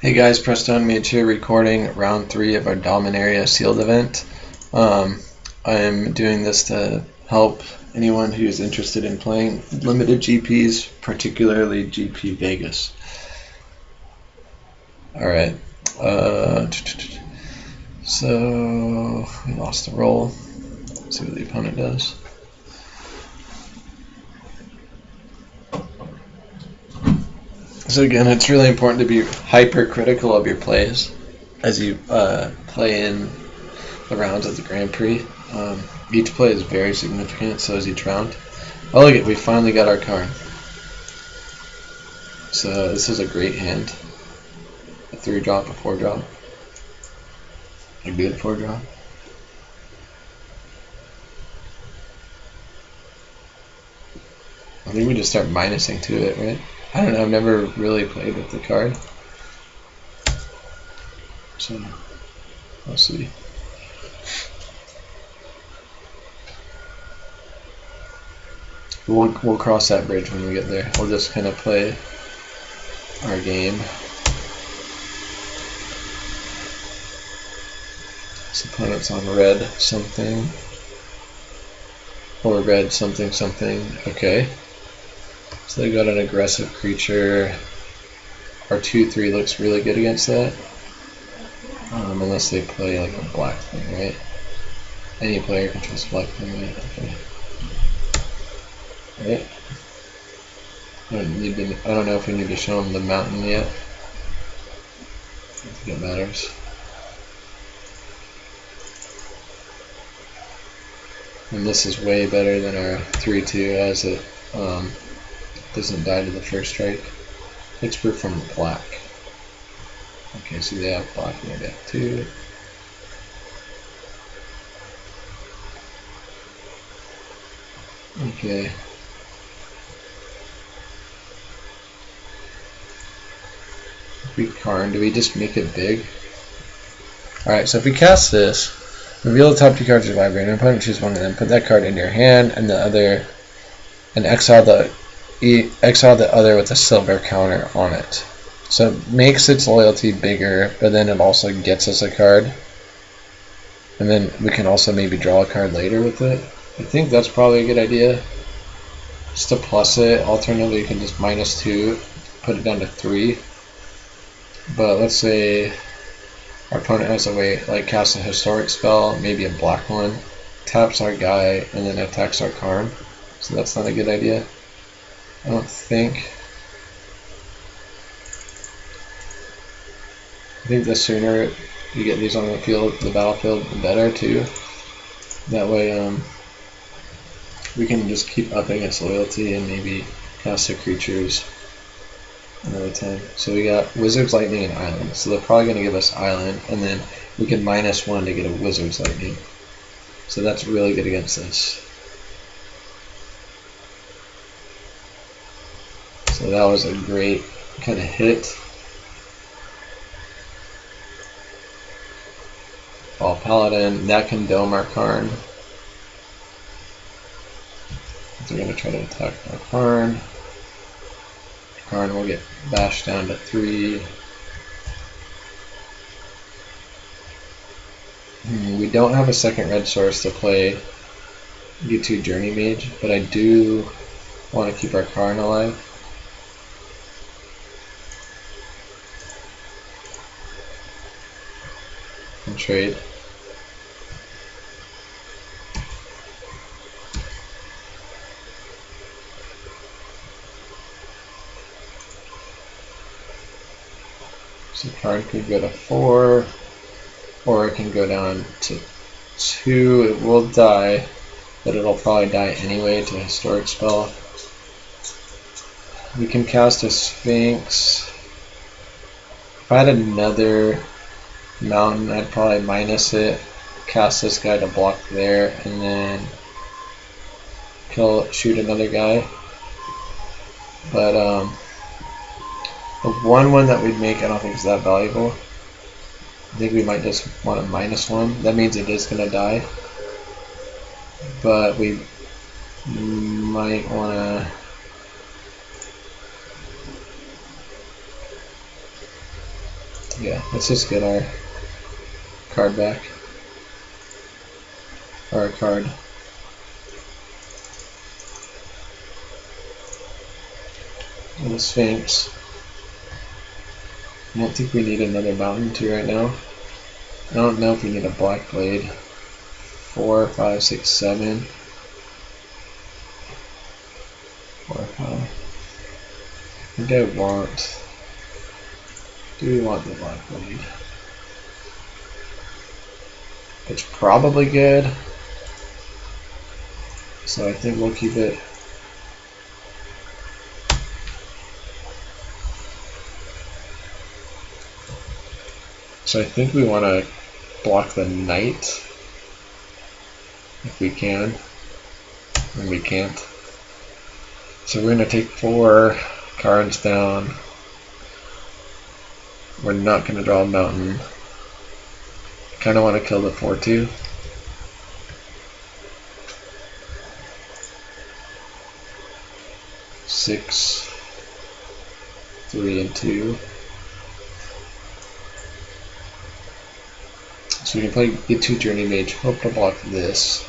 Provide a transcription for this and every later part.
Hey guys, Preston Mage here, recording round 3 of our Dominaria sealed event. I'm doing this to help anyone who's interested in playing limited GPs, particularly GP Vegas. Alright, so we lost the roll. Let's see what the opponent does. So again, it's really important to be hypercritical of your plays as you play in the rounds of the Grand Prix. Each play is very significant, so is each round. Oh look at, we finally got our card. So this is a great hand. A 3-drop, a 4-drop. A good 4-drop. I think we just start minusing to it, right? I don't know, I've never really played with the card. So, we'll see. We'll cross that bridge when we get there. We'll just kind of play our game. This opponent's on red something. Or red something something. Okay. So they got an aggressive creature. Our 2/3 looks really good against that. Unless they play like a black thing, right? Any player can choose black thing, right? Okay. Right. I don't know if we need to show them the mountain yet. I don't think it matters. And this is way better than our 3/2 as it doesn't die to the first strike. It's proof from black. Okay, so they have black in their deck too. Okay. If we Karn, do we just make it big? Alright, so if we cast this, reveal the top 2 cards of your library, and opponent choose one of them, put that card into your hand, and the other, and exile the other with a silver counter on it. So it makes its loyalty bigger, but then it also gets us a card. And then we can also maybe draw a card later with it. I think that's probably a good idea. Just to plus it. Alternatively, you can just -2, put it down to 3. But let's say our opponent has a way, like casts a historic spell, maybe a black one, taps our guy, and then attacks our Karn. So that's not a good idea. I don't think. I think the sooner you get these on the field, the battlefield, the better too. That way, we can just keep upping its loyalty and maybe cast the creatures another time. So we got Wizard's Lightning and Island. So they're probably going to give us Island, and then we can -1 to get a Wizard's Lightning. So that's really good against this. So that was a great kind of hit. Ball Paladin, that can dome our Karn. So we're going to try to attack our Karn. Karn will get bashed down to 3. We don't have a second red source to play U2 Journey Mage, but I do want to keep our Karn alive. And trade. So card could go to 4, or it can go down to 2. It will die, but it'll probably die anyway to historic spell. We can cast a Sphinx. If I had another mountain, I'd probably minus it, cast this guy to block there, and then shoot another guy. But the 1/1 that we'd make, I don't think is that valuable. I think we might just want a -1. That means it is going to die. But we might want to Yeah, let's just get our card back. Or a card. And the Sphinx. I don't think we need another Mountain 2 right now. I don't know if we need a Black Blade. 4, 5, 6, 7. 4, 5. I think I want... Do we want the Black Blade? It's probably good. So I think we'll keep it. So I think we want to block the Knight if we can, and we can't. So we're going to take 4 cards down. We're not going to draw a Mountain. Kind of want to kill the 4/2. Six, 3, and 2. So we can play get 2 Journey Mage. Hope to block this.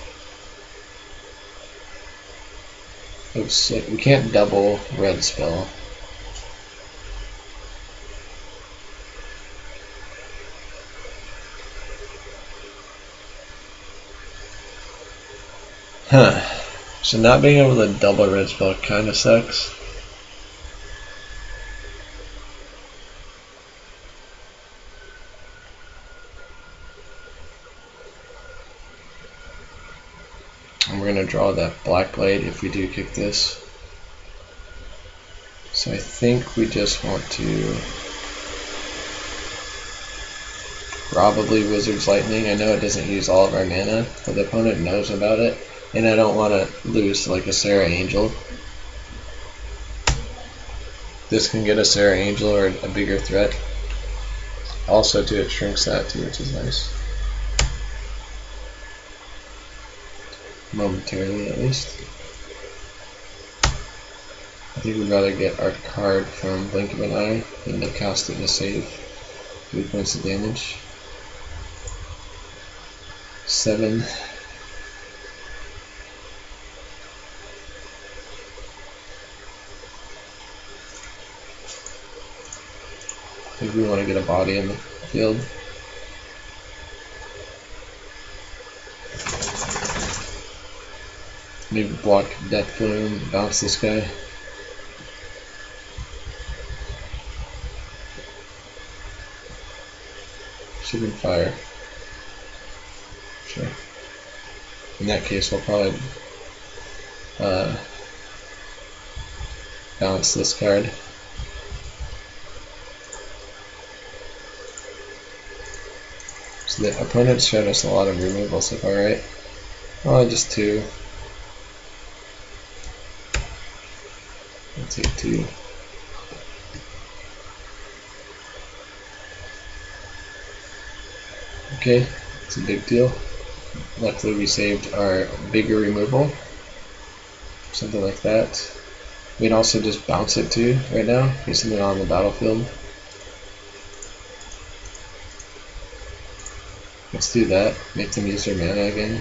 Oops, we can't double red spell. Huh. So not being able to double red spell kind of sucks. And we're going to draw that Black Blade if we do kick this. So I think we just want to probably Wizard's Lightning. I know it doesn't use all of our mana, but the opponent knows about it. And I don't want to lose like a Sarah Angel. This can get a Sarah Angel or a bigger threat. Also too, it shrinks that too, which is nice. Momentarily at least. I think we'd rather get our card from Blink of an Eye than to cast it in a save. 3 points of damage. 7. I think we want to get a body in the field. Maybe block Death Bloom, bounce this guy. Shooting Fire. Sure. In that case, we'll probably bounce this card. So the opponent's showed us a lot of removal so far, right? Oh, just 2. I'll take 2. Okay, it's a big deal. Luckily we saved our bigger removal. Something like that. We can also just bounce it too right now. Get something on the battlefield. Let's do that. Make them use their mana again.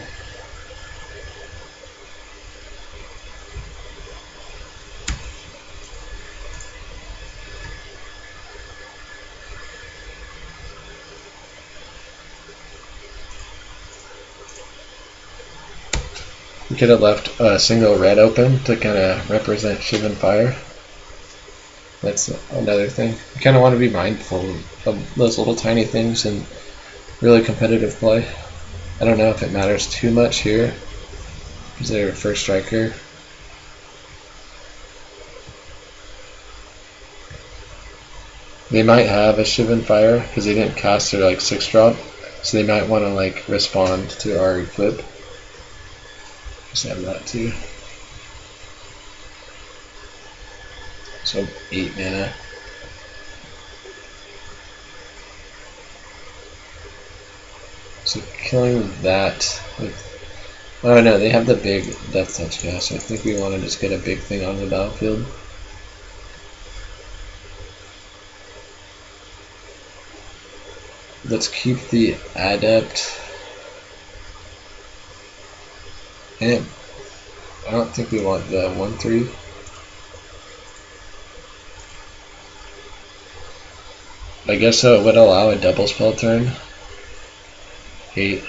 We could have left a single red open to kind of represent Shivan Fire. That's another thing. You kind of want to be mindful of those little tiny things in really competitive play. I don't know if it matters too much here because they're a first striker. They might have a Shivan Fire because they didn't cast their like 6-drop, so they might want to like respond to our equip. Just have that too. So 8 mana. So killing that with, oh no, they have the big Death Touch guy, so I think we want to just get a big thing on the battlefield. let's keep the adept. And I don't think we want the 1-3. I guess so, it would allow a double spell turn. 8.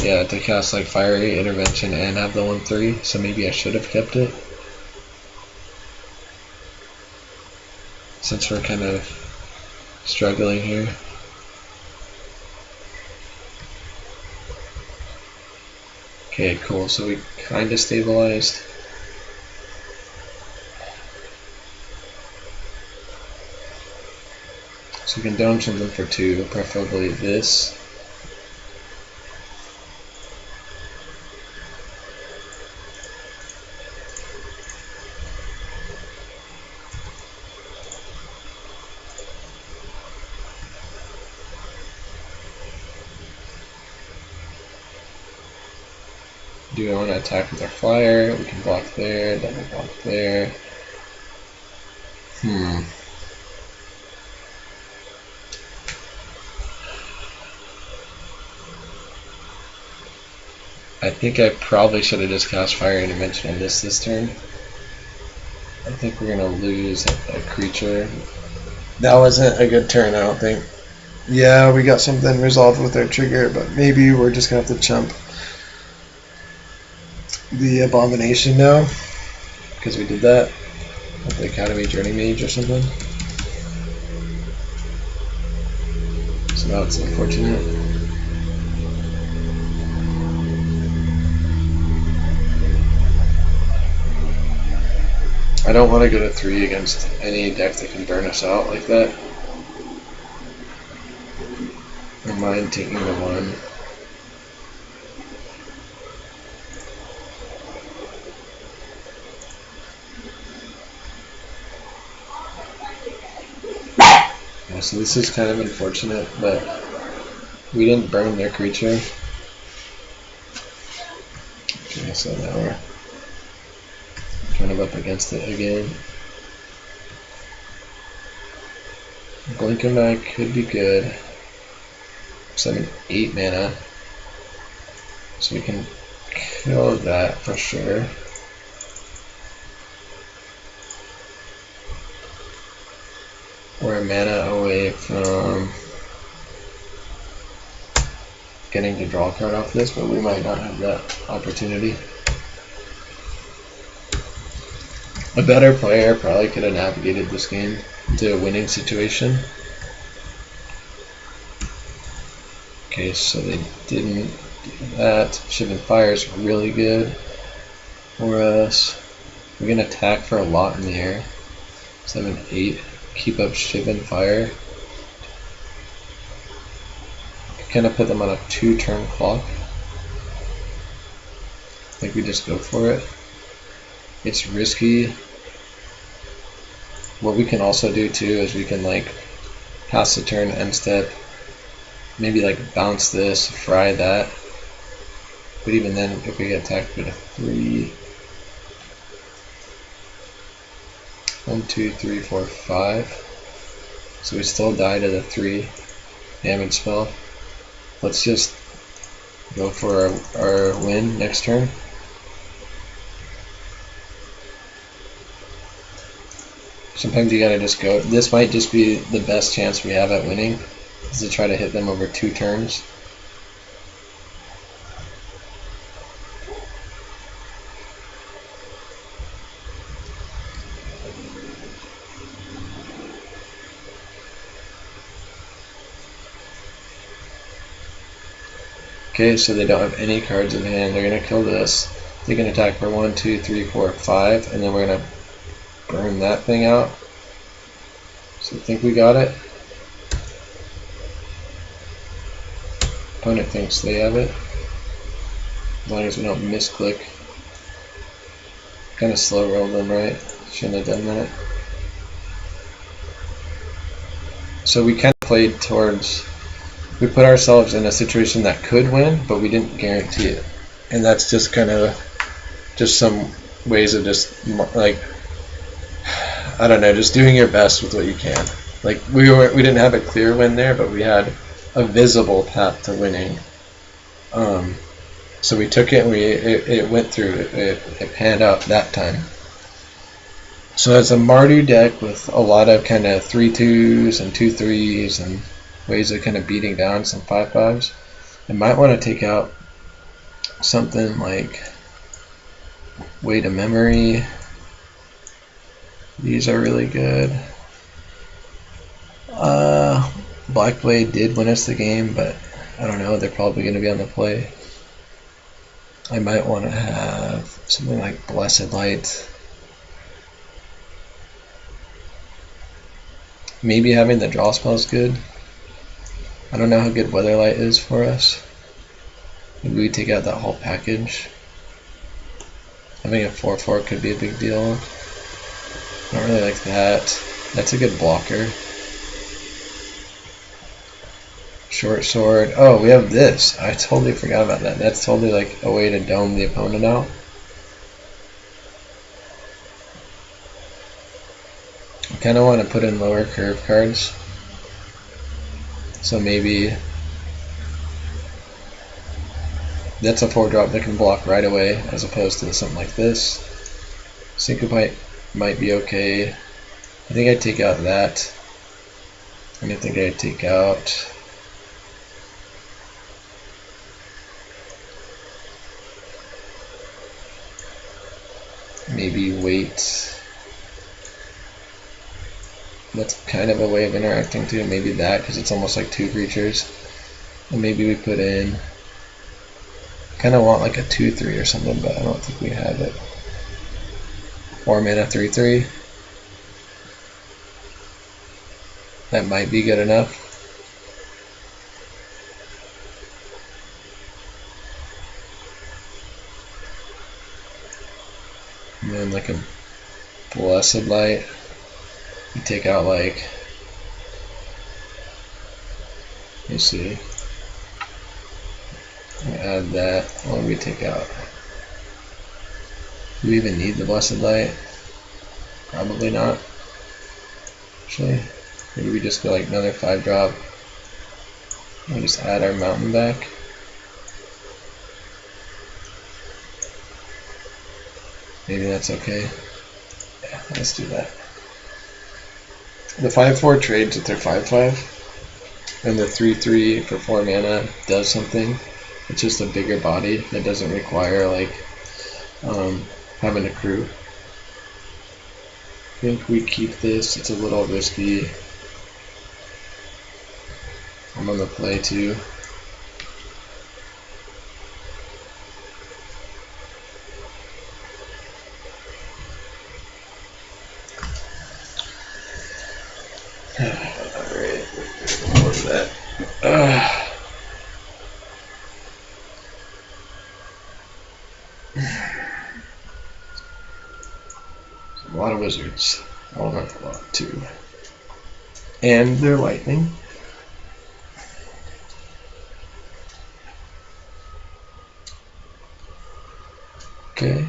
Yeah, to cast like Fiery Intervention and have the 1-3, so maybe I should have kept it. Since we're kind of struggling here. Okay, cool, so we kind of stabilized. So we can dome something for 2, preferably this. Do I want to attack with our flyer? We can block there, double block there. I think I probably should have just cast Fire Intervention on this turn. I think we're going to lose a creature. That wasn't a good turn, I don't think. Yeah, we got something resolved with our trigger, but maybe we're just going to have to chump the Abomination now, because we did that with the Academy Journey Mage or something. So now it's unfortunate. I don't want to go to 3 against any deck that can burn us out like that. I don't mind taking the 1. Yeah, so this is kind of unfortunate, but we didn't burn their creature. Okay, so now we're kind of up against it again. Blink and I could be good. 7-8 mana. So we can kill that for sure. We're a mana away from getting to draw a card off this, but we might not have that opportunity. A better player probably could have navigated this game into a winning situation. Okay, so they didn't do that. Shivan Fire is really good for us. We're going to attack for a lot in the air. 7-8. Keep up Shivan Fire. Kind of put them on a 2-turn clock. I think we just go for it. It's risky. What we can also do too is we can like pass the turn, end step, maybe like bounce this, fry that. But even then, if we get attacked with a 3, 1, 2, 3, 4, 5. So we still die to the 3 damage spell. Let's just go for our win next turn. Sometimes you gotta just go. This might just be the best chance we have at winning, is to try to hit them over 2 turns. Okay, so they don't have any cards in hand. They're gonna kill this. They can attack for 1, 2, 3, 4, 5, and then we're gonna burn that thing out. So I think we got it. Opponent thinks they have it. As long as we don't misclick. Kind of slow rolled them, right? Shouldn't have done that. So we kind of played towards, we put ourselves in a situation that could win, but we didn't guarantee it. And that's just kind of just some ways of just like, I don't know, just doing your best with what you can. Like we didn't have a clear win there, but we had a visible path to winning. So we took it and it went through. It panned out that time. So it's a Mardu deck with a lot of kind of 3/2s and 2/3s and ways of kind of beating down some 5/5s. I might want to take out something like Weight of Memory. These are really good. Black Blade did win us the game, but I don't know, they're probably going to be on the play. I might want to have something like Blessed Light. Maybe having the draw spell is good. I don't know how good Weatherlight is for us. Maybe we take out that whole package. Having a 4/4 could be a big deal. I don't really like that. That's a good blocker. Short sword. Oh, we have this. I totally forgot about that. That's totally like a way to dome the opponent out. I kind of want to put in lower curve cards. So maybe that's a 4-drop that can block right away as opposed to something like this. Syncopite might be okay. I think I'd take out that. And I think I'd take out maybe Weight. That's kind of a way of interacting too. Maybe that, because it's almost like 2 creatures. And maybe we put in, kind of want like a 2/3 or something, but I don't think we have it. 4 mana 3/3. That might be good enough. And then like a Blessed Light. You take out like, let me see. Add that. What do we take out? Do we even need the Blessed Light? Probably not. Actually, maybe we just go like another 5-drop. And just add our mountain back. Maybe that's okay. Yeah, let's do that. The 5/4 trades with their 5/5, and the 3/3 for 4 mana does something. It's just a bigger body that doesn't require like having a crew. I think we keep this. It's a little risky. I'm on the play too. Alright, what was that? A lot of wizards. All not a lot too. And they're lightning. Okay.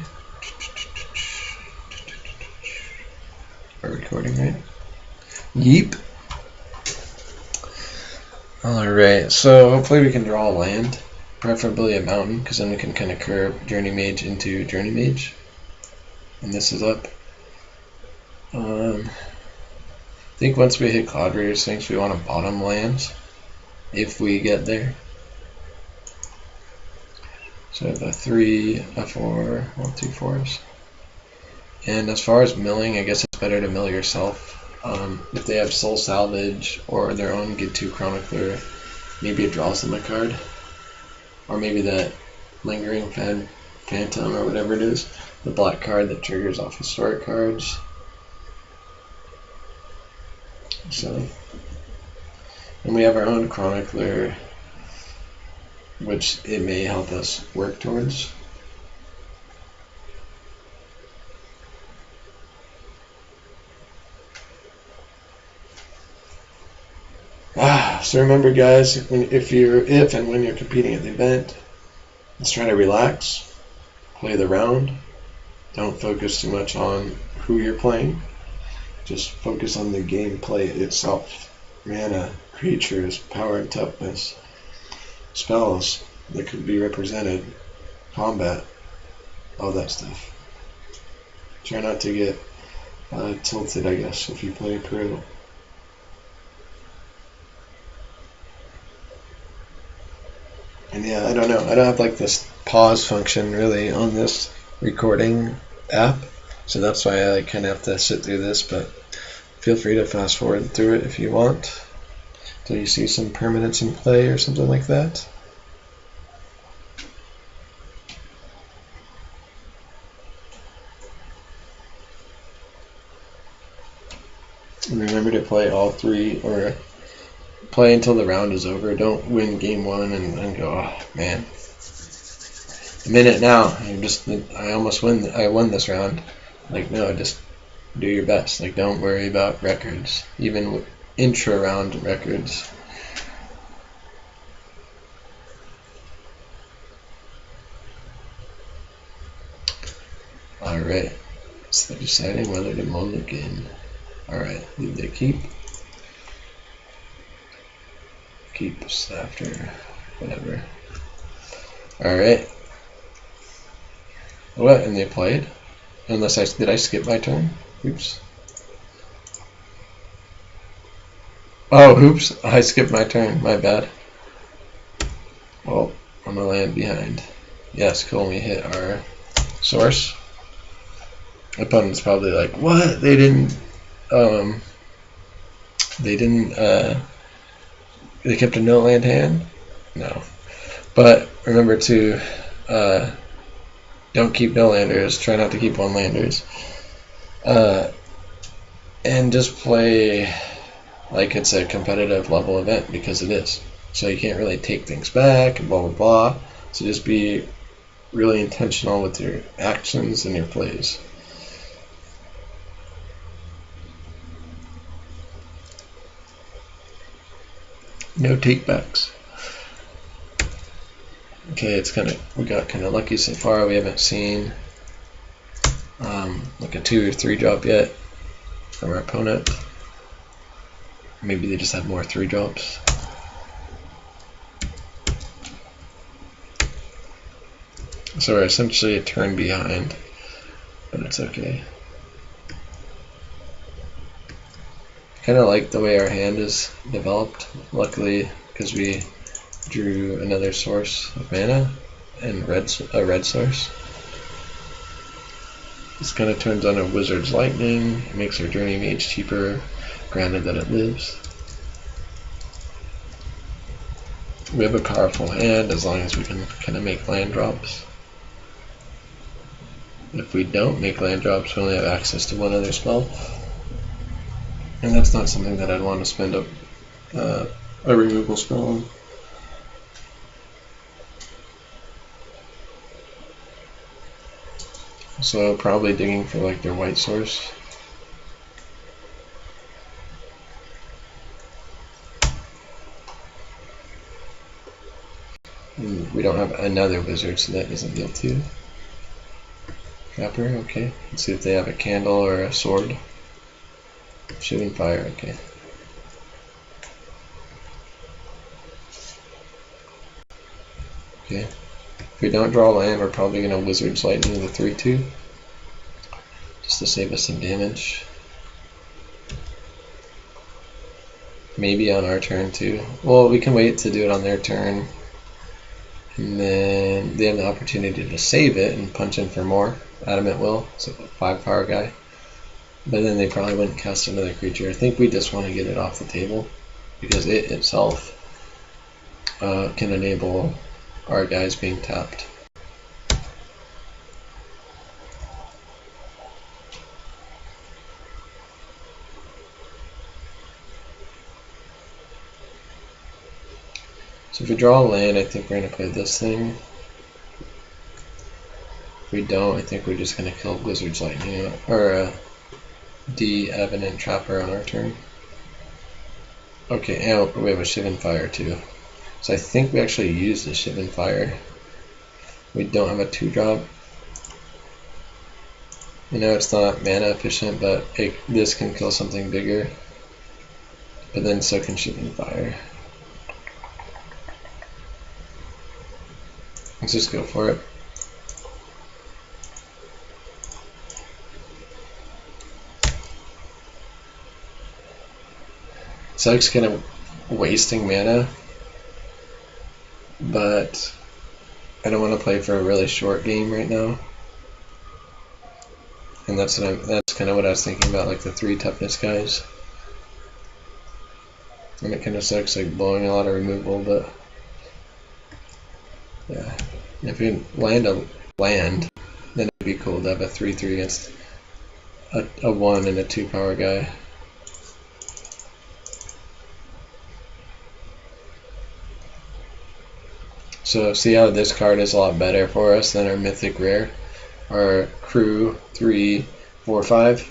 We're recording, right? Yeep. Alright, so hopefully we can draw a land, preferably a mountain, because then we can kind of curve Journey Mage into Journey Mage. And this is up. I think once we hit Cloud Raiders things, we want to bottom lands, if we get there. So the 3, a 4, 1, 2 4s. And as far as milling, I guess it's better to mill yourself. If they have Soul Salvage or their own get 2 Chronicler, maybe it draws them a card. Or maybe that Lingering Phantom or whatever it is, the black card that triggers off historic cards. So, and we have our own Chronicler, which it may help us work towards. So remember, guys, if and when you're competing at the event, let's try to relax, play the round. Don't focus too much on who you're playing. Just focus on the gameplay itself. mana, creatures, power and toughness, spells that could be represented, combat, all that stuff. Try not to get tilted, I guess, if you play Peru. And yeah, I don't know. I don't have like this pause function really on this recording app, so that's why I like, kind of have to sit through this, but feel free to fast forward through it if you want till you see some permanence in play or something like that. And remember to play all three, or play until the round is over. Don't win game one and go, oh man, I'm in it now. I won this round. Like, no, just do your best. Like, don't worry about records, even intra round records. Alright, so deciding whether to mulligan. Alright, leave the keeps after whatever. Alright. What? And they played? Did I skip my turn? Oops. Oh, oops. I skipped my turn. My bad. Well, I'm gonna land behind. Yes, cool. We hit our source. My opponent's probably like, what? They kept a no land hand? No. But remember to don't keep no landers, try not to keep one landers. And just play like it's a competitive level event, because it is. So you can't really take things back and blah blah blah. So just be really intentional with your actions and your plays. No takebacks. Okay, we got kind of lucky so far. We haven't seen like a 2 or 3 drop yet from our opponent. Maybe they just have more 3 drops. So we're essentially a turn behind, but it's okay. Kind of like the way our hand is developed, luckily, because we drew another source of mana and a red source. This kind of turns on a Wizard's Lightning. It makes our Journey Mage cheaper, granted that it lives. We have a powerful hand as long as we can kind of make land drops. If we don't make land drops, we only have access to one other spell. And that's not something that I'd want to spend a removal spell on. So probably digging for like their white source. And we don't have another wizard, so that doesn't deal 2. Trapper, okay. Let's see if they have a candle or a sword. Shooting fire, okay. Okay. If we don't draw land, we're probably going to Wizard's Lightning the 3/2. Just to save us some damage. Maybe on our turn too. Well, we can wait to do it on their turn. And then they have the opportunity to save it and punch in for more. Adamant Will, so 5 power guy. But then they probably wouldn't cast another creature. I think we just want to get it off the table, because it itself can enable our guys being tapped. So if we draw a land, I think we're going to play this thing. If we don't, I think we're just going to kill Blizzard's Lightning, or D-Evident Trapper on our turn. Okay, and we have a Shivan Fire too. So I think we actually use the Shivan Fire. We don't have a 2-drop. You know, it's not mana efficient, but this can kill something bigger. but then so can Shooting Fire. Let's just go for it. Sucks kind of wasting mana, but I don't want to play for a really short game right now. And that's kind of what I was thinking about, like the 3 toughness guys. And it kind of sucks, like blowing a lot of removal, but yeah. If we land a land, then it'd be cool to have a 3/3 against a 1 and a 2 power guy. So see how this card is a lot better for us than our mythic rare, our crew 3, 4, 5,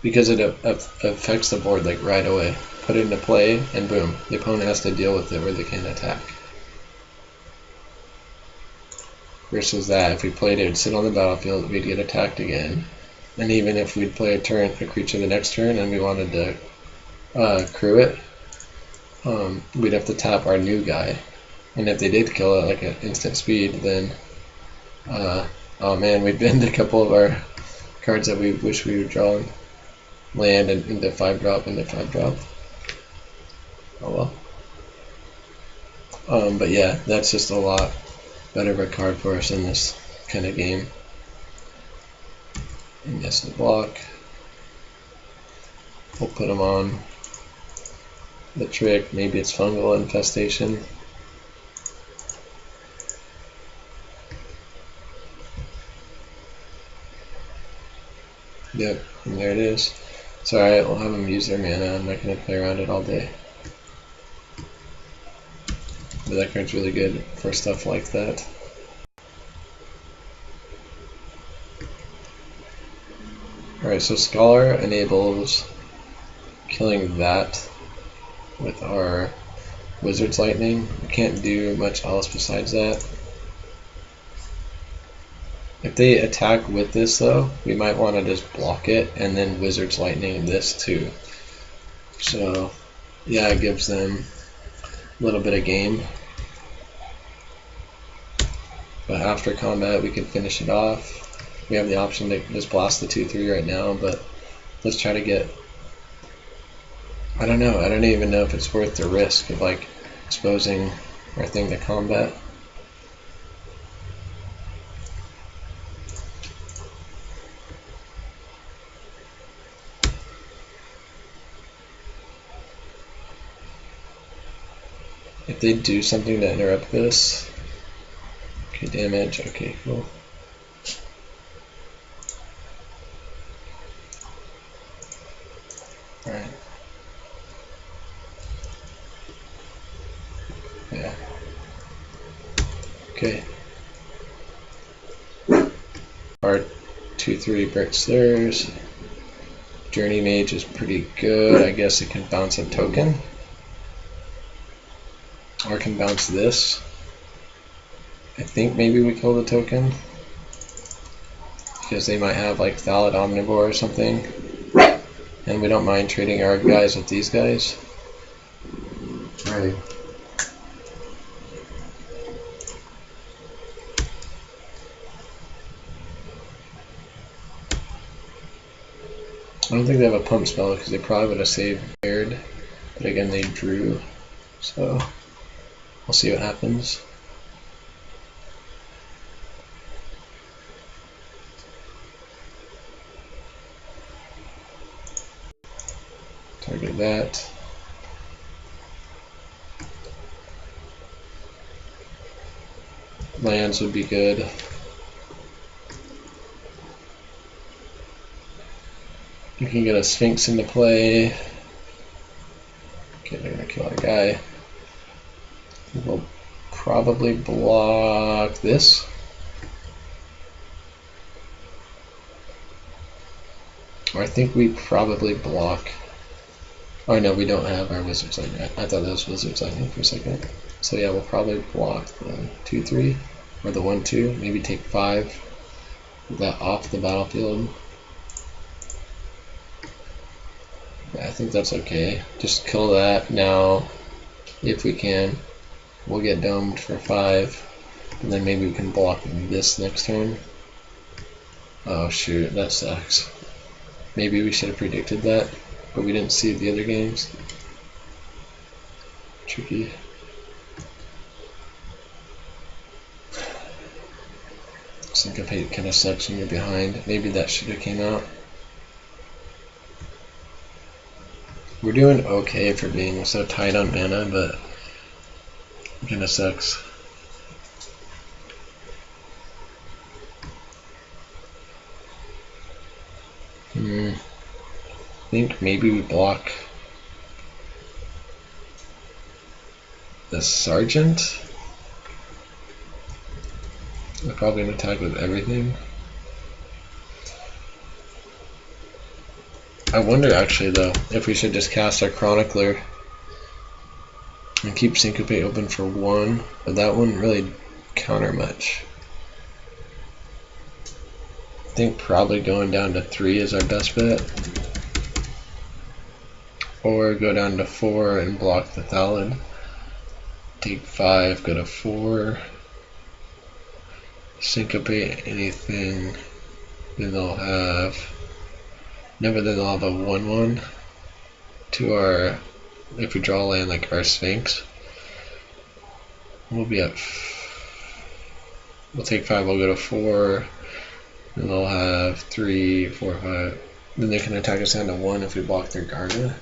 because it affects the board like right away. Put it into play and boom, the opponent has to deal with it where they can't attack. Versus that, if we played it, it'd sit on the battlefield, we'd get attacked again. And even if we'd play a creature the next turn and we wanted to crew it, we'd have to tap our new guy. And if they did kill it like at instant speed, then oh man, we'd bend a couple of our cards that we wish we would draw land and into 5-drop, into 5-drop. Oh well. But yeah, that's just a lot better of a card for us in this kind of game. And yes, the block. We'll put them on the trick. Maybe it's fungal infestation. Yep, and there it is. It's alright, we'll have them use their mana. I'm not going to play around it all day. But that card's really good for stuff like that. Alright, so Scholar enables killing that with our Wizard's Lightning. We can't do much else besides that. If they attack with this though, we might want to just block it and then Wizard's Lightning this too. So yeah, it gives them a little bit of game. But after combat we can finish it off. We have the option to just blast the 2/3 right now, but let's try to get, I don't know, I don't even know if it's worth the risk of like exposing our thing to combat. If they do something to interrupt this, okay, damage, okay, cool. Alright. Yeah. Okay. Our 2/3 breaks theirs. Journey Mage is pretty good. I guess it can bounce a token. Or can bounce this. I think maybe we kill the token. Because they might have like Thallid Omnivore or something. And we don't mind trading our guys with these guys. Right. I don't think they have a pump spell because they probably would have saved Baird. But again, they drew. So we'll see what happens. Target that. Lands would be good. You can get a Sphinx into play. Okay, they're gonna kill our guy. We'll probably block this. Or I think we probably block. Oh no, we don't have our Wizard's Lightning. I thought that was Wizard's Lightning for a second. So yeah, we'll probably block the 2/3 or the 1/2. Maybe take 5. Put that off the battlefield. Yeah, I think that's okay. Just kill that now, if we can. We'll get domed for 5, and then maybe we can block this next turn. Oh shoot, that sucks. Maybe we should have predicted that, but we didn't see the other games. Tricky. Syncopate kind of sucks when you're behind. Maybe that should have came out. We're doing okay for being so tight on mana, but it kind of sucks. I think maybe we block the Sergeant. They're probably gonna attack with everything. I wonder actually though if we should just cast our Chronicler and keep Syncopate open for 1, but that wouldn't really counter much. I think probably going down to 3 is our best bet. Or go down to 4 and block the Thallid. Take 5, go to 4. Syncopate anything. Then they'll have. Then they'll have a 1/1 to our. If we draw land like our Sphinx. We'll be at. We'll take 5, we'll go to 4. Then they'll have 3, 4, 5. Then they can attack us down to 1 if we block their Garda.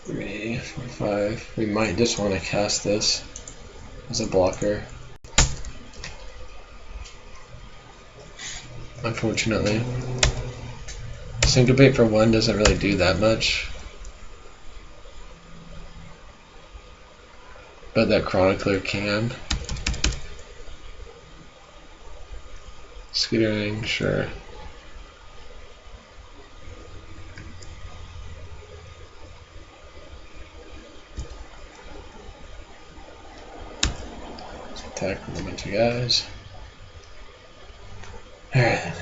3, 4, 5. We might just want to cast this as a blocker. Unfortunately. Syncopate for 1 doesn't really do that much. But that Chronicler can. Skittering, sure. Let's attack with a bunch of guys. Alright.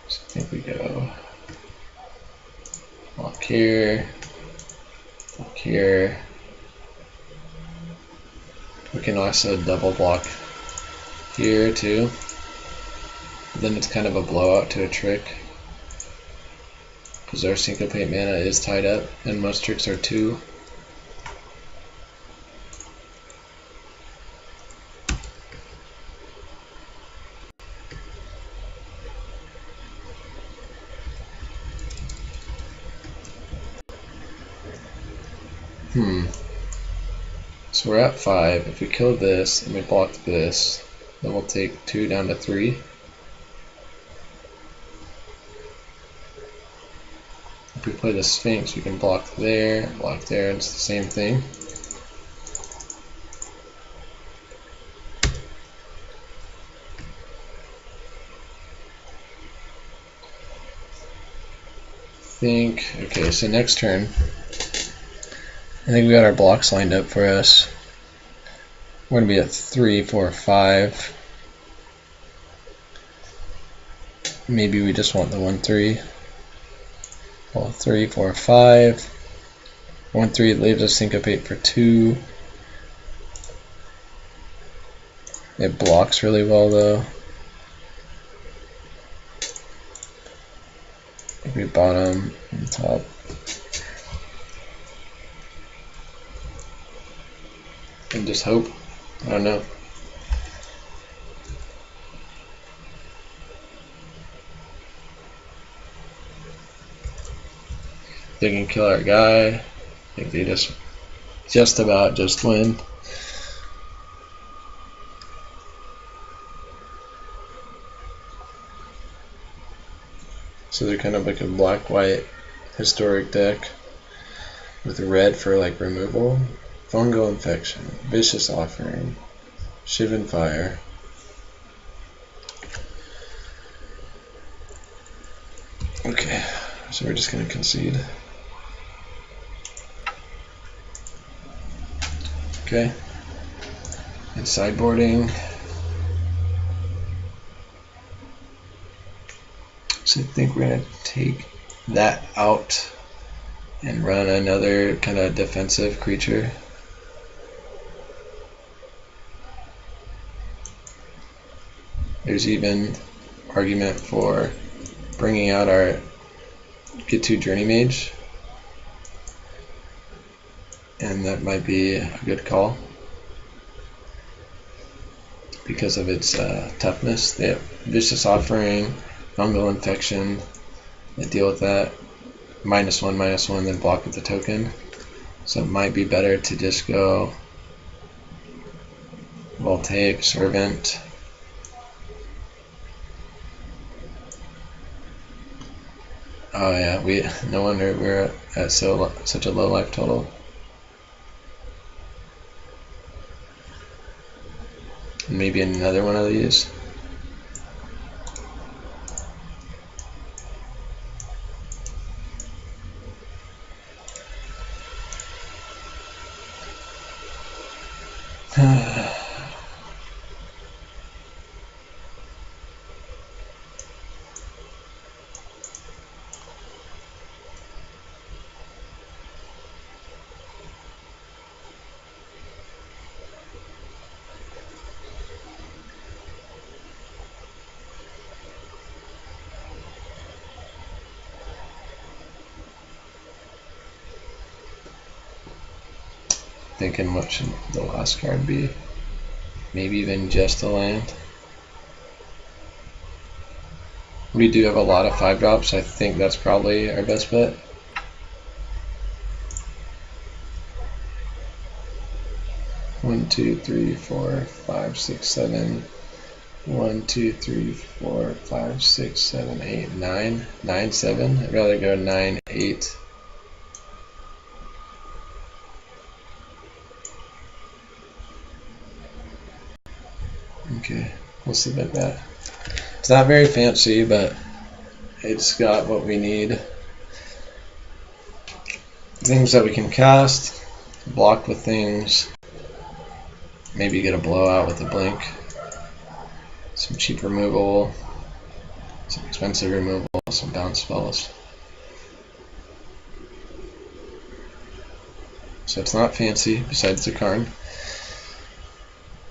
So I think we go block here, block here. We can also double block here too. Then it's kind of a blowout to a trick. Because our Syncopate mana is tied up, and most tricks are 2. So we're at 5. If we kill this and we block this, then we'll take 2 down to 3. If we play the Sphinx, we can block there, and it's the same thing. Okay, so next turn, I think we got our blocks lined up for us. We're going to be at 3, 4, 5. Maybe we just want the 1, 3. Well, 3, 4, 5. 1, 3 leaves us Syncopate for 2. It blocks really well though. Maybe bottom and top. And just hope. I don't know. They can kill our guy. I think they just about win. So they're kind of like a black-white historic deck with red for like removal. Fungal Infection, Vicious Offering, Shivan Fire. Okay, so we're just going to concede. Okay, and sideboarding. So I think we're going to take that out and run another kind of defensive creature. There's even argument for bringing out our get 2 Journey Mage, and that might be a good call because of its toughness. They have Vicious Offering, Fungal Infection that deal with that, -1/-1, then block with the token. So it might be better to just go Voltaic, Servant. Oh yeah, no wonder we're at such a low life total. Maybe another one of these. Thinking what should the last card be? Maybe even just a land. We do have a lot of 5-drops. I think that's probably our best bet. One, two, three, four, five, six, seven. 1, 2, 3, 4, 5, 6, 7, 8, 9. 9, 7. I'd rather go 9, 8. Okay, we'll submit that. It's not very fancy, but it's got what we need. Things that we can cast, block with things, maybe get a blowout with a blink, some cheap removal, some expensive removal, some bounce spells. So it's not fancy besides the card,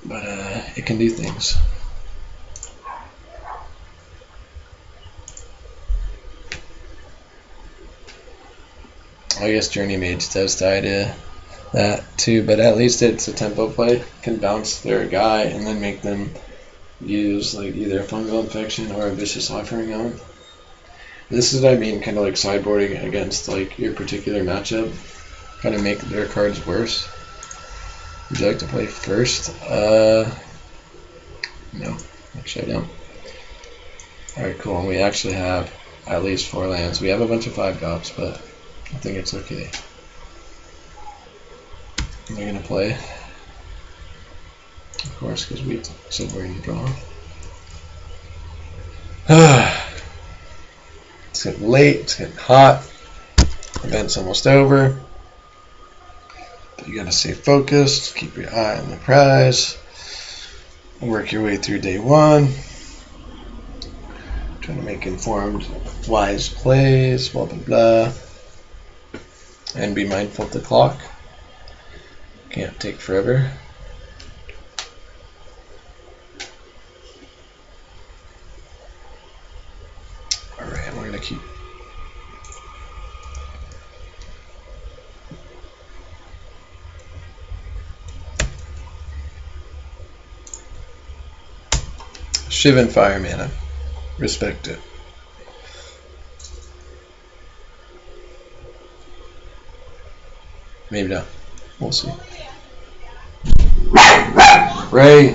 but it can do things. I guess Journey Mage does tie to that too, but at least it's a tempo play. Can bounce their guy and then make them use like either a Fungal Infection or a Vicious Offering on. This is what I mean, kind of like sideboarding against like your particular matchup, kind of make their cards worse. Would you like to play first? No, actually I don't. Alright, cool. And we actually have at least 4 lands. We have a bunch of 5-drops, but I think it's okay. They're going to play, of course, because we said we're going to draw. It's getting late, it's getting hot, event's almost over. But you got to stay focused, keep your eye on the prize, work your way through day 1. Trying to make informed, wise plays, blah blah blah. And be mindful of the clock. Can't take forever. Alright, we're going to keep. Shivan Fire mana. Respect it. Maybe not. We'll see. Ray.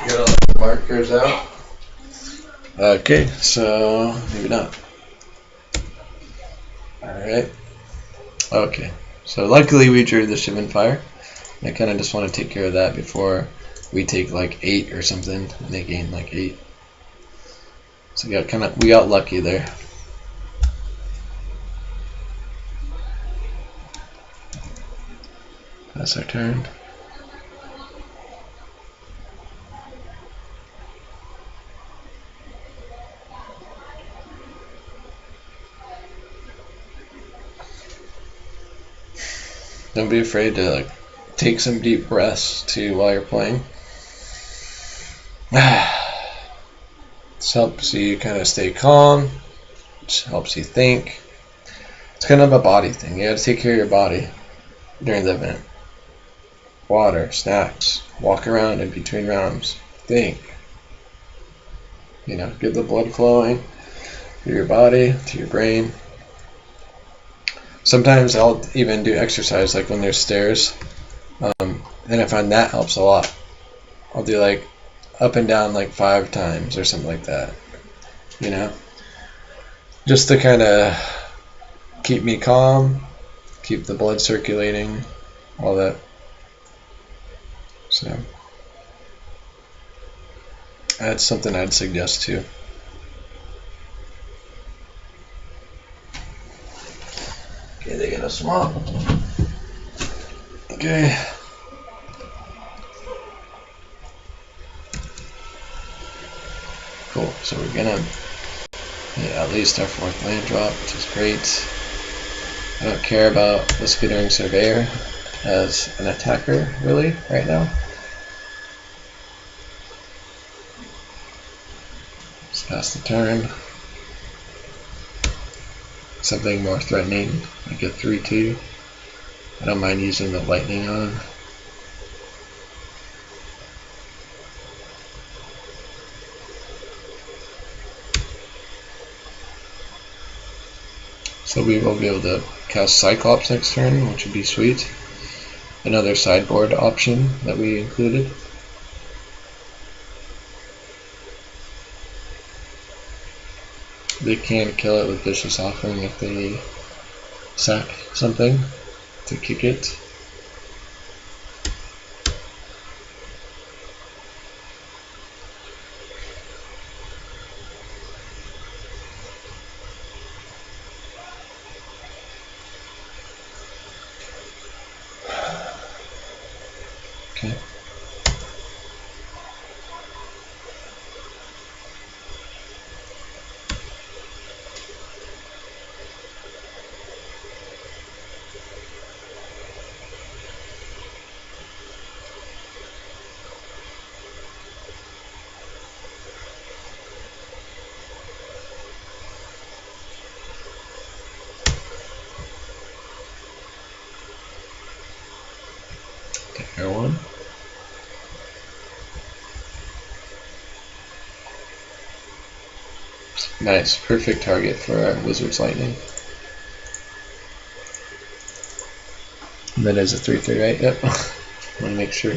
Get all the markers out. Okay, so maybe not. Alright. Okay. So luckily we drew the Shivan Fire. I kind of just want to take care of that before we take like 8 or something, and they gain like 8. So we got lucky there. That's our turn. Don't be afraid to like take some deep breaths too while you're playing. This helps you kind of stay calm. It helps you think. It's kind of a body thing. You got to take care of your body during the event. Water, snacks, walk around in between rounds. Think. You know, get the blood flowing through your body to your brain. Sometimes I'll even do exercise like when there's stairs, and I find that helps a lot. I'll do like up and down like 5 times or something like that, you know, just to kind of keep me calm, keep the blood circulating, all that. So that's something I'd suggest too. Okay, they get a swamp. Okay. Cool, so we're gonna get at least our 4th land drop, which is great. I don't care about the Skittering Surveyor as an attacker, really, right now. Just pass the turn. Something more threatening, like a 3-2. I don't mind using the lightning on. So we will be able to cast Cyclops next turn, which would be sweet. Another sideboard option that we included. They can kill it with Vicious Offering if they sack something to kick it. Okay. Take one. Nice, perfect target for our Wizard's Lightning. And that is a 3/3, right? Yep. Want to make sure.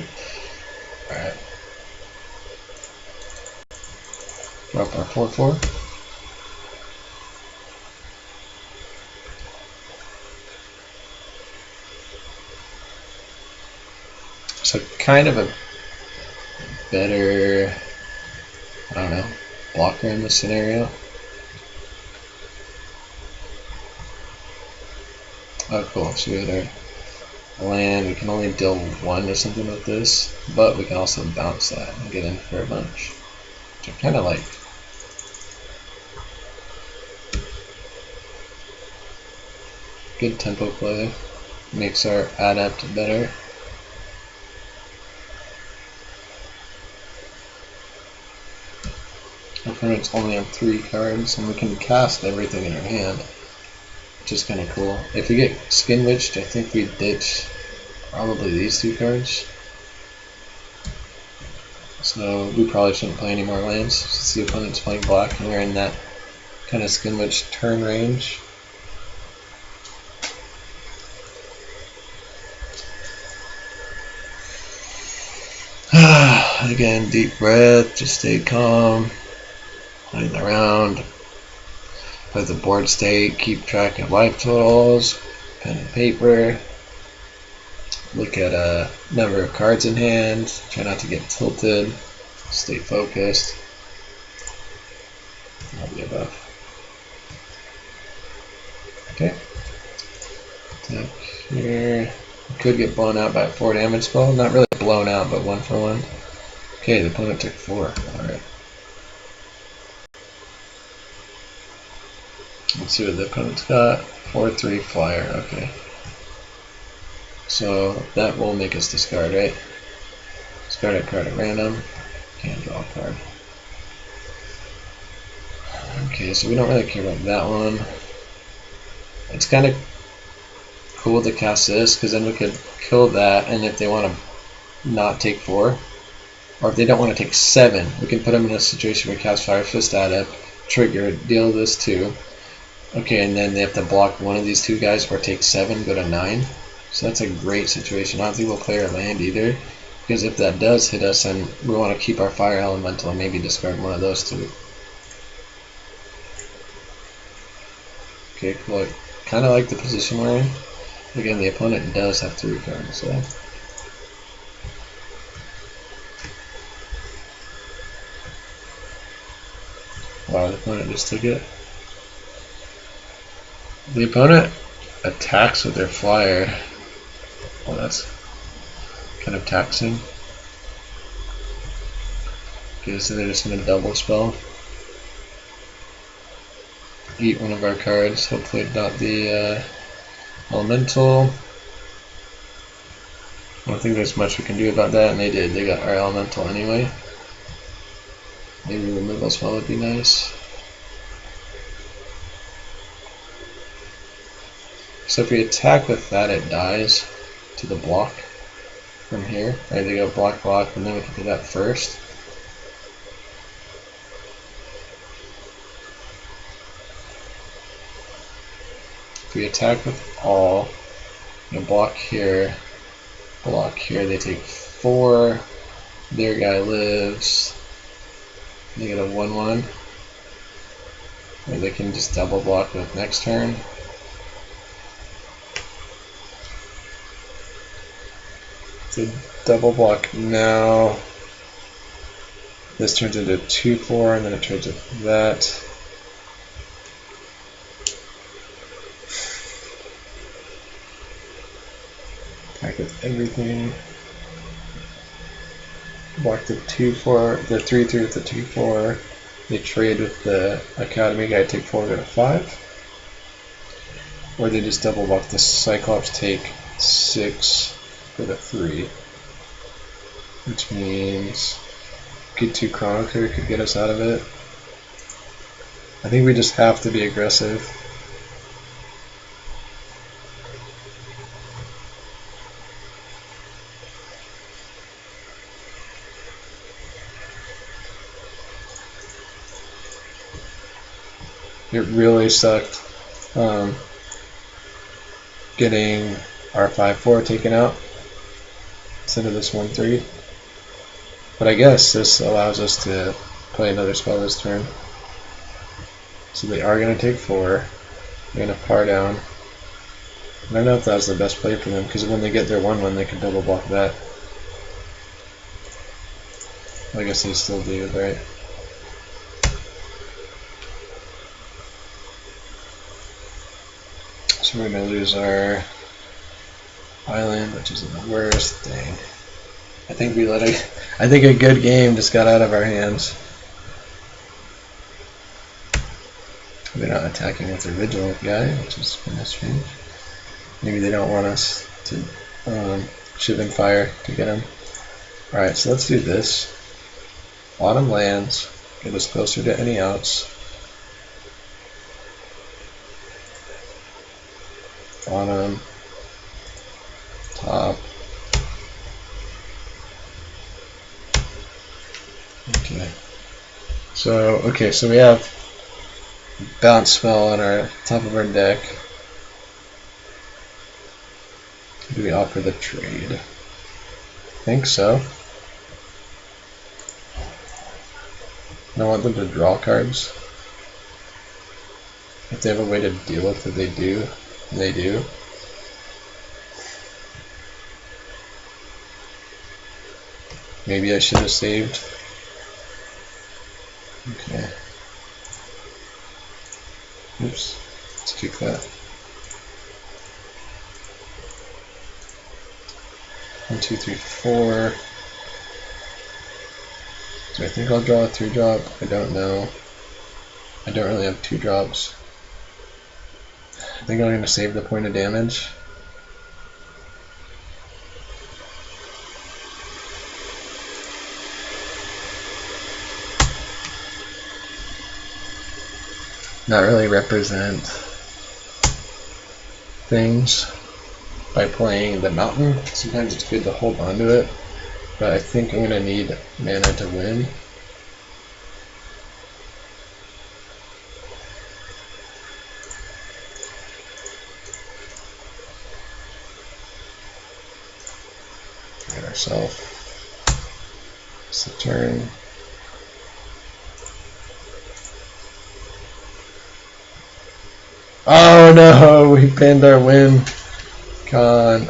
Alright. Drop our 4/4. So kind of a better, I don't know, blocker in this scenario. Oh cool, so we got our land, we can only deal 1 or something with this, but we can also bounce that and get in for a bunch, which I kind of like. Good tempo play, makes our adept better. Our opponent's only on 3 cards, and we can cast everything in our hand, which is kind of cool. If we get Skin Witched, I think we ditch probably these 2 cards. So we probably shouldn't play any more lands since the opponent's playing black and we're in that kind of Skin Witched turn range. Again, deep breath, just stay calm. Play the round. Play the board state, keep track of life totals, pen and paper. Look at a number of cards in hand. Try not to get tilted. Stay focused. All the above. Okay. Attack here. Could get blown out by a 4 damage spell. Not really blown out, but 1 for 1. Okay, the opponent took 4. Alright. Let's see what the opponent's got. 4/3 flyer. Okay. So that will make us discard, right? Discard a card at random. Can't draw a card. Okay, so we don't really care about that one. It's kind of cool to cast this, because then we could kill that, and if they want to not take 4, or if they don't want to take 7, we can put them in a situation where we cast Fire Fist at it, trigger, deal this 2. Okay, and then they have to block one of these 2 guys or take 7, go to 9. So that's a great situation. I don't think we'll play our land either, because if that does hit us, then we want to keep our Fire Elemental and maybe discard one of those 2. Okay, cool. Kind of like the position we're in. Again, the opponent does have 3 cards, so. Wow, the opponent just took it. The opponent attacks with their flyer. Well, that's kind of taxing. Okay, so they're just going to double spell. Eat one of our cards, hopefully not the elemental. I don't think there's much we can do about that, and they did. They got our elemental anyway. Maybe removal spell would be nice. So if we attack with that, it dies to the block from here. Right, they go block, block, and then we can do that first. If we attack with all, block here, they take 4, their guy lives, they get a 1/1, or they can just double block with next turn. So double block now, this turns into 2/4, and then it turns into that. Attack with everything. Block the 2/4, the 3/3 with the 2/4. They trade with the Academy guy, take 4, go to 5. Or they just double block the Cyclops, take 6, go to 3. Which means get 2 Chrono Clear could get us out of it. I think we just have to be aggressive. It really sucked getting our 5/4 taken out instead of this 1/3. But I guess this allows us to play another spell this turn. So they are going to take 4. They're going to par down. I don't know if that was the best play for them, because when they get their 1/1, they can double block that. I guess they still do, right? So we're going to lose our island, which is the worst thing. I think a good game just got out of our hands. They're not attacking with their vigilant guy, which is kind of strange. Maybe they don't want us to ship in fire to get them. Alright, so let's do this. Bottom lands, get us closer to any outs. Bottom, top. Okay. So we have bounce spell on our top of our deck. Do we offer the trade? I think so. I don't want them to draw cards. If they have a way to deal with it, they do. They do. Maybe I should have saved. Okay. Oops. Let's kick that. 2, 3, 4. So I think I'll draw a 3-drop. I don't know. I don't really have 2 drops. I think I'm going to save the point of damage. Not really represent things by playing the mountain. Sometimes it's good to hold on to it, but I think I'm going to need mana to win. Get ourselves. It's the turn. Oh no, we pinned our win con.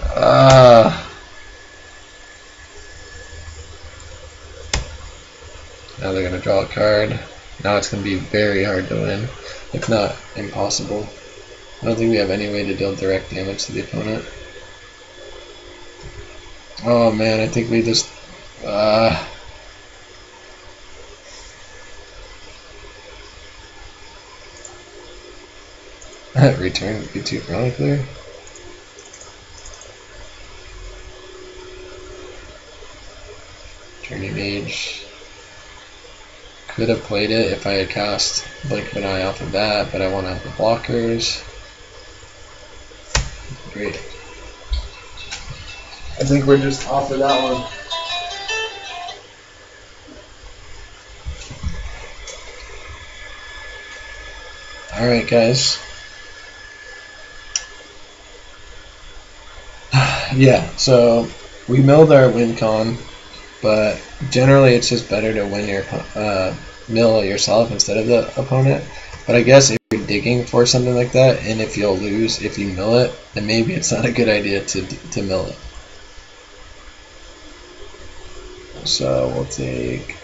Now they're going to draw a card. Now it's going to be very hard to win, if not impossible. I don't think we have any way to deal direct damage to the opponent. Oh man, I think we just... Return would be too chronicler. Turning Mage. Could have played it if I had cast Blink of an Eye off of that, but I want to have the blockers. Great. I think we're just off of that one. Alright guys. Yeah, so we milled our win con, but generally it's just better to win your mill yourself instead of the opponent. But I guess if you're digging for something like that, and if you'll lose if you mill it, then maybe it's not a good idea to mill it. So we'll take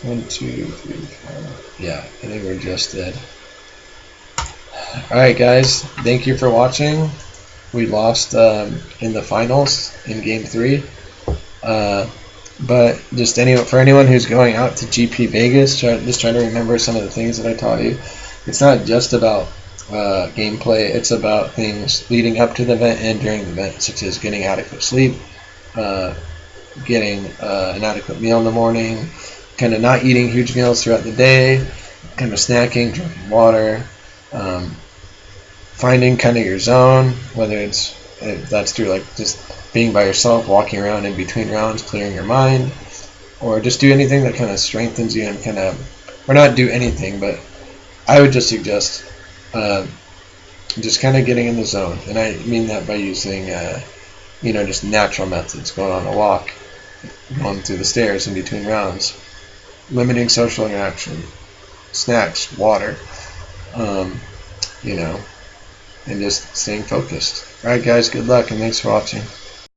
1, 2, 3, 4. Yeah, I think we're just dead. Alright guys, thank you for watching. We lost in the finals in game 3. But just for anyone who's going out to GP Vegas, just try to remember some of the things that I taught you. It's not just about gameplay, it's about things leading up to the event and during the event, such as getting adequate sleep, getting an adequate meal in the morning, kind of not eating huge meals throughout the day, kind of snacking, drinking water, finding kind of your zone, whether that's through like just being by yourself, walking around in between rounds, clearing your mind, or just do anything that kind of strengthens you and kind of, or not do anything, but I would just suggest just kind of getting in the zone. And I mean that by using just natural methods, going on a walk, going through the stairs in between rounds, limiting social interaction, snacks, water, and just staying focused. Alright guys, good luck and thanks for watching.